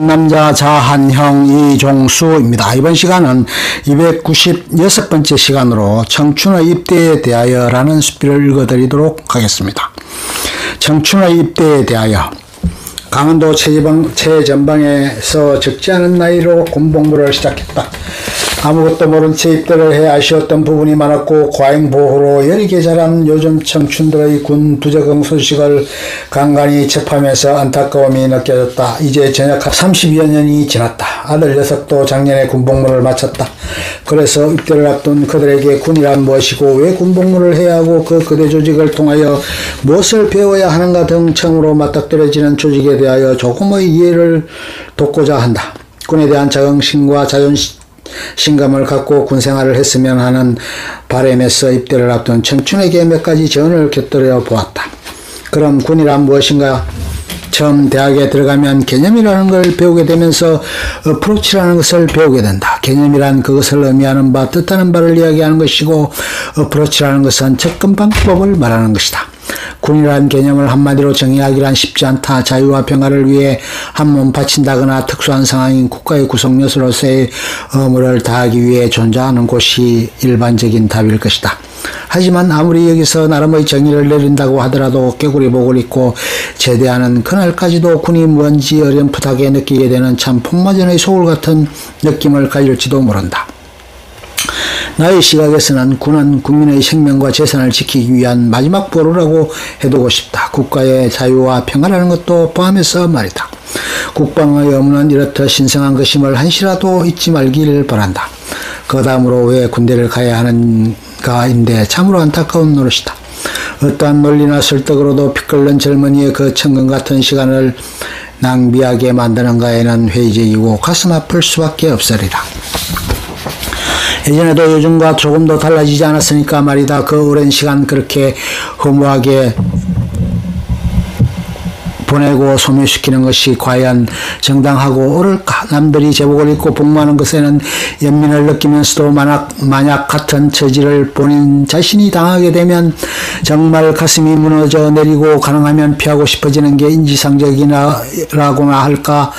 남자 자한형 이종수입니다. 이번 시간은 296번째 시간으로 청춘의 입대에 대하여라는 수필을 읽어드리도록 하겠습니다. 청춘의 입대에 대하여. 강원도 최전방에서 적지 않은 나이로 군복무를 시작했다. 아무것도 모른 채 입대를 해 아쉬웠던 부분이 많았고 과잉보호로 여리게 자란 요즘 청춘들의 군 부적응 소식을 간간히 접하면서 안타까움이 느껴졌다. 이제 전역한 30여 년이 지났다. 아들 녀석도 작년에 군복무를 마쳤다. 그래서 입대를 앞둔 그들에게 군이란 무엇이고 왜 군복무를 해야 하고 그 거대 조직을 통하여 무엇을 배워야 하는가 등 처음으로 맞닥뜨려지는 조직에 대하여 조금의 이해를 돕고자 한다. 군에 대한 자긍심과 자존심감을 갖고 군생활을 했으면 하는 바람에서 입대를 앞둔 청춘에게 몇 가지 제언을 곁들여 보았다. 그럼 군이란 무엇인가? 처음 대학에 들어가면 개념이라는 걸 배우게 되면서 어프로치라는 것을 배우게 된다. 개념이란 그것을 의미하는 바, 뜻하는 바를 이야기하는 것이고 어프로치라는 것은 접근 방법을 말하는 것이다. 군이란 개념을 한마디로 정의하기란 쉽지 않다. 자유와 평화를 위해 한 몸 바친다거나 특수한 상황인 국가의 구성 요소로서의 의무를 다하기 위해 존재하는 곳이 일반적인 답일 것이다. 하지만 아무리 여기서 나름의 정의를 내린다고 하더라도 깨구리복을 입고 제대하는 그날까지도 군이 뭔지 어렴풋하게 느끼게 되는 참 폭마전의 소울 같은 느낌을 가질지도 모른다. 나의 시각에서는 군은 국민의 생명과 재산을 지키기 위한 마지막 보루라고 해두고 싶다. 국가의 자유와 평화라는 것도 포함해서 말이다. 국방의 의무는 이렇듯 신성한 것임을 한시라도 잊지 말기를 바란다. 그 다음으로 왜 군대를 가야 하는가인데 참으로 안타까운 노릇이다. 어떠한 논리나 설득으로도 피 끓는 젊은이의 그 천금 같은 시간을 낭비하게 만드는가에는 회의적이고 가슴 아플 수밖에 없으리라. 예전에도 요즘과 조금 더 달라지지 않았으니까 말이다. 그 오랜 시간 그렇게 허무하게 보내고 소멸시키는 것이 과연 정당하고 옳을까? 남들이 제복을 입고 복무하는 것에는 연민을 느끼면서도 만약 같은 처지를 본인 자신이 당하게 되면 정말 가슴이 무너져 내리고 가능하면 피하고 싶어지는 게 인지상정이라고나 할까?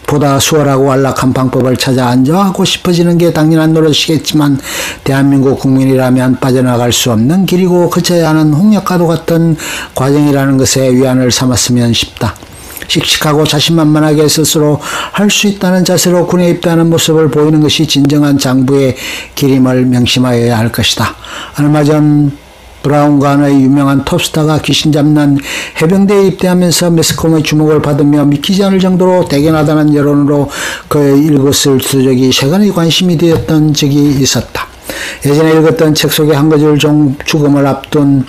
보다 수월하고 안락한 방법을 찾아 안정하고 싶어지는 게 당연한 노릇이겠지만 대한민국 국민이라면 빠져나갈 수 없는 길이고 거쳐야 하는 홍역과도 같은 과정이라는 것에 위안을 삼았으면 싶다. 씩씩하고 자신만만하게 스스로 할 수 있다는 자세로 군에 입대하는 모습을 보이는 것이 진정한 장부의 길임을 명심하여야 할 것이다. 얼마 전 브라운관의 유명한 톱스타가 귀신 잡는 해병대에 입대하면서 매스컴의 주목을 받으며 믿기지 않을 정도로 대견하다는 여론으로 그의 일거수일투족이 세간의 관심이 되었던 적이 있었다. 예전에 읽었던 책 속에 한 거줄 죽음을 앞둔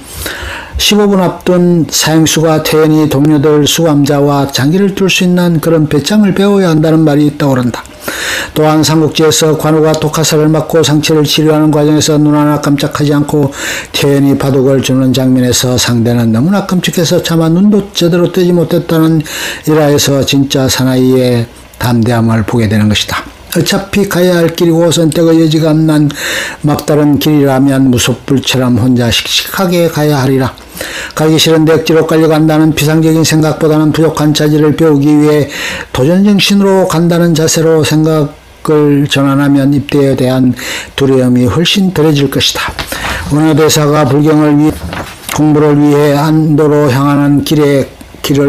15분 앞둔 사형수가 태연히 동료들 수감자와 장기를 둘 수 있는 그런 배짱을 배워야 한다는 말이 떠오른다. 또한 삼국지에서 관우가 독화살을 맞고 상처를 치료하는 과정에서 눈 하나 깜짝하지 않고 태연히 바둑을 주는 장면에서 상대는 너무나 끔찍해서 차마 눈도 제대로 뜨지 못했다는 일화에서 진짜 사나이의 담대함을 보게 되는 것이다. 어차피 가야 할 길이고 선택의 여지가 없는 막다른 길이라면 무소불처럼 혼자 씩씩하게 가야 하리라. 가기 싫은데 억지로 끌려간다는 비상적인 생각보다는 부족한 차질을 배우기 위해 도전정신으로 간다는 자세로 생각을 전환하면 입대에 대한 두려움이 훨씬 덜해질 것이다. 어느 대사가 공부를 위해 안도로 향하는 길을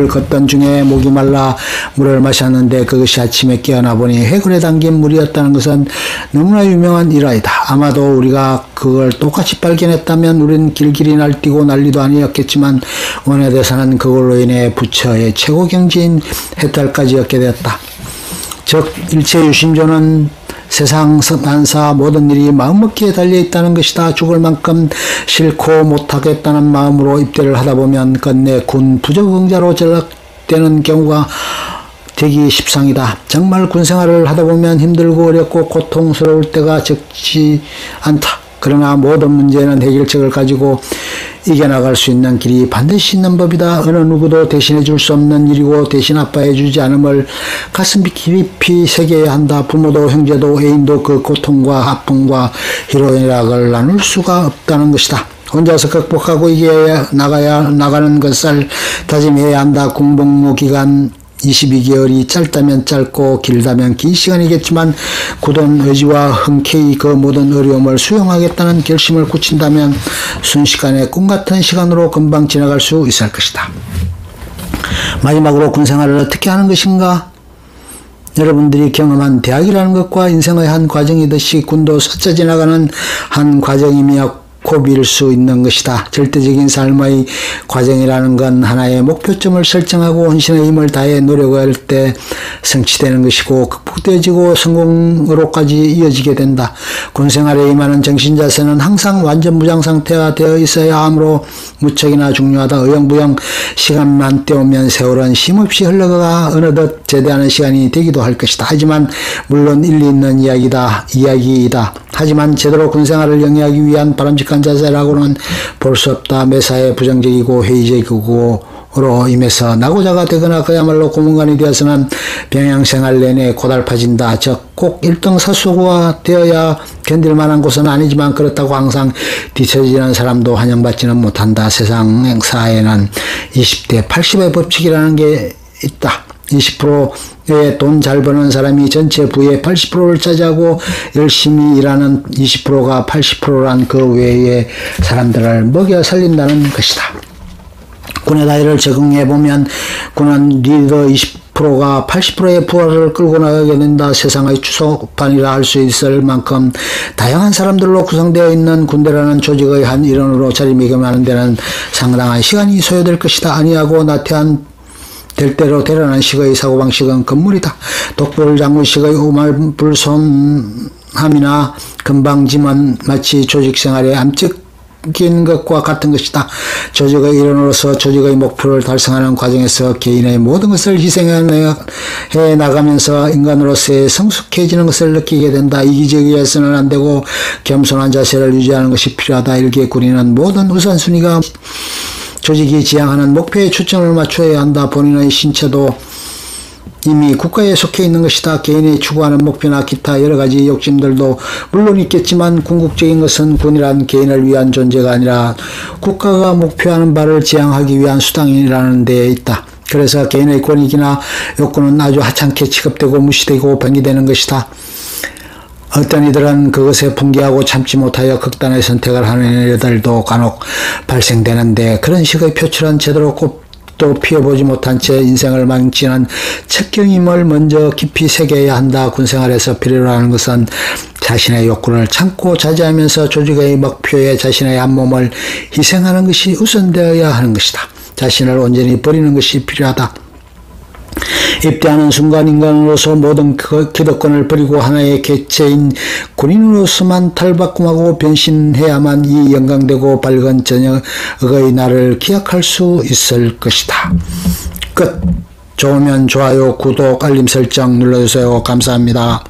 걷던 중에 목이 말라 물을 마셨는데 그것이 아침에 깨어나 보니 해굴에 담긴 물이었다는 것은 너무나 유명한 일화이다. 아마도 우리가 그걸 똑같이 발견했다면 우린 길길이 날뛰고 난리도 아니었겠지만 원효대사는 그걸로 인해 부처의 최고 경지인 해탈까지 얻게 되었다. 즉 일체유심조는 세상 만사 모든 일이 마음먹기에 달려있다는 것이다. 죽을 만큼 싫고 못하겠다는 마음으로 입대를 하다보면 끝내 군 부적응자로 전락되는 경우가 되기 십상이다. 정말 군생활을 하다보면 힘들고 어렵고 고통스러울 때가 적지 않다. 그러나 모든 문제는 해결책을 가지고 이겨나갈 수 있는 길이 반드시 있는 법이다. 어느 누구도 대신해 줄 수 없는 일이고 대신 아파해 주지 않음을 가슴 깊이 새겨야 한다. 부모도 형제도 애인도 그 고통과 아픔과 희로애락을 나눌 수가 없다는 것이다. 혼자서 극복하고 이겨야 나가는 것을 다짐해야 한다. 군복무 기간 22개월이 짧다면 짧고 길다면 긴 시간이겠지만 굳은 의지와 흔쾌히 그 모든 어려움을 수용하겠다는 결심을 굳힌다면 순식간에 꿈같은 시간으로 금방 지나갈 수 있을 것이다. 마지막으로 군생활을 어떻게 하는 것인가? 여러분들이 경험한 대학이라는 것과 인생의 한 과정이듯이 군도 스쳐 지나가는 한 과정이며 고비일 수 있는 것이다. 절대적인 삶의 과정이라는 건 하나의 목표점을 설정하고 혼신의 힘을 다해 노력할 때 성취되는 것이고 극복되어지고 성공으로까지 이어지게 된다. 군생활에 임하는 정신자세는 항상 완전 무장 상태가 되어 있어야 하므로 무척이나 중요하다. 어영부영 시간만 때우면 세월은 쉼없이 흘러가 어느덧 제대하는 시간이 되기도 할 것이다. 하지만 물론 일리 있는 이야기이다. 하지만 제대로 군생활을 영위하기 위한 바람직한 자세라고는 볼 수 없다. 매사에 부정적이고 회의적이고 으로 임해서 낙오자가 되거나 그야말로 고문관이 되어서는 병양생활 내내 고달파진다. 즉 꼭 1등 사수가 되어야 견딜 만한 곳은 아니지만 그렇다고 항상 뒤처지는 사람도 환영받지는 못한다. 세상사에는 20대 80의 법칙이라는 게 있다. 20%의 돈 잘 버는 사람이 전체 부의 80%를 차지하고 열심히 일하는 20%가 80%란 그 외의 사람들을 먹여 살린다는 것이다. 군의 나이를 적응해보면 군은 리더 20%가 80%의 부하를 끌고 나가게 된다. 세상의 추석판이라 할 수 있을 만큼 다양한 사람들로 구성되어 있는 군대라는 조직의 한 일원으로 자리매김하는 데는 상당한 시간이 소요될 것이다. 아니하고 나태한 될 대로 대란한 식의 사고방식은 건물이다. 독불장군식의 우말불손함이나 건방짐은 마치 조직생활의 암적인 것과 같은 것이다. 조직의 일원으로서 조직의 목표를 달성하는 과정에서 개인의 모든 것을 희생해 나가면서 인간으로서의 성숙해지는 것을 느끼게 된다. 이기적이어서는 안되고 겸손한 자세를 유지하는 것이 필요하다. 일개 군인은 모든 우선순위가 조직이 지향하는 목표에 초점을 맞춰야 한다. 본인의 신체도 이미 국가에 속해 있는 것이다. 개인이 추구하는 목표나 기타 여러가지 욕심들도 물론 있겠지만 궁극적인 것은 군이란 개인을 위한 존재가 아니라 국가가 목표하는 바를 지향하기 위한 수단이라는 데에 있다. 그래서 개인의 권익이나 욕구는 아주 하찮게 취급되고 무시되고 변기되는 것이다. 어떤 이들은 그것에 분개하고 참지 못하여 극단의 선택을 하는 이들도 간혹 발생되는데 그런 식의 표출은 제대로 꽃도 피워보지 못한 채 인생을 망치는 척경임을 먼저 깊이 새겨야 한다. 군생활에서 필요로 하는 것은 자신의 욕구를 참고 자제하면서 조직의 목표에 자신의 한 몸을 희생하는 것이 우선되어야 하는 것이다. 자신을 온전히 버리는 것이 필요하다. 입대하는 순간 인간으로서 모든 기득권을 버리고 하나의 개체인 군인으로서만 탈바꿈하고 변신해야만 이 영광되고 밝은 저녁의 날을 기약할 수 있을 것이다. 끝. 좋으면 좋아요, 구독, 알림 설정 눌러주세요. 감사합니다.